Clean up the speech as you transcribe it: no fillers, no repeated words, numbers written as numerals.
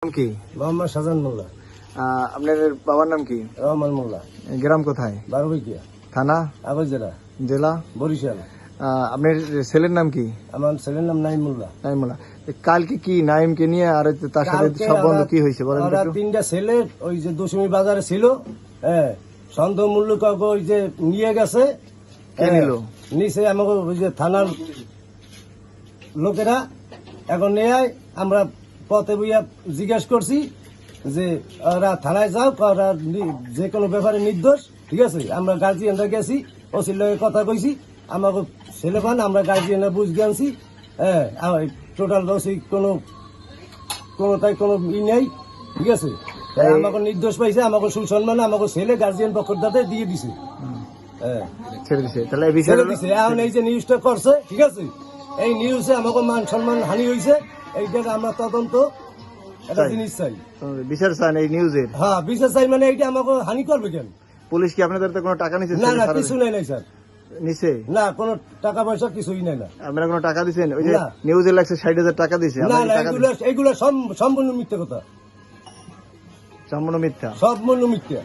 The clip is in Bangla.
নাম কি? মোহাম্মদ শাহজাহান মোল্লা। আপনার বাবার নাম কি? রহমান মোল্লা। গ্রাম কোথায়? বারোবিকিয়া থানা? আগরজেলা, জেলা? বরিশাল। আপনার ছেলের নাম কি? আমার ছেলের নাম নাইম মোল্লা। নাইমুল্লাহ। কালকে কি নাইমকে নিয়ে আর তার সাথে সম্বন্ধ কি হয়েছে বলেন তো ওরা একটু? তিনটা ছেলে ওই যে দশমী বাজারে ছিল, হ্যাঁ, সন্দেহ মূল্য কাউকে ওই যে নিয়ে গেছে। কে নিল? নিচে আমাকে ওই যে থানার লোকেরা এখন নিয়ে আয়। আমরা পথে বইয়া জিজ্ঞেস করছি যে ওরা থানায় যাও, ওরা যে কোনো ব্যাপারে নির্দোষ, ঠিক আছে। আমরা গার্জিয়ানরা গেছি, ওসির লগে কথা কইছি, আমাকে ছেলে পান আমরা গার্জিয়ানরা বুঝ গেছি, হ্যাঁ। টোটাল ওসি কোনো তাই কোনো ই নেই, ঠিক আছে। আমাকে নির্দোষ পাইছে, আমাকে সুসম্মানে আমাকে ছেলে গার্জিয়ান পক্ষের দাতে দিয়ে দিছে, হ্যাঁ, ছেড়ে দিছে। তাহলে এই ছেড়ে বিষয়ে দিছে। এখন এই যে নিউজটা করছে, ঠিক আছে, এই নিউজে আমাকে মান সম্মান হানি হয়েছে, এইটাকে আমরা তদন্ত একটা চাই। জিনিস চাই। বিচার চান এই নিউজের? হ্যাঁ, বিচার চাই। মানে এইটা আমাকে হানি করবে কেন? পুলিশ কি আপনাদের তো কোনো টাকা নিচ্ছে? না না, কিছু নাই নাই স্যার, নিছে না, কোনো টাকা পয়সা কিছুই নাই না। আপনারা কোনো টাকা দিচ্ছেন? ওই যে না। নিউজে লাগছে 60,000 টাকা দিছে। না আপনারা না, কি টাকা এগুলো সম্পূর্ণ মিথ্যে কথা, সম্পূর্ণ মিথ্যা। সম্পূর্ণ মিথ্যা।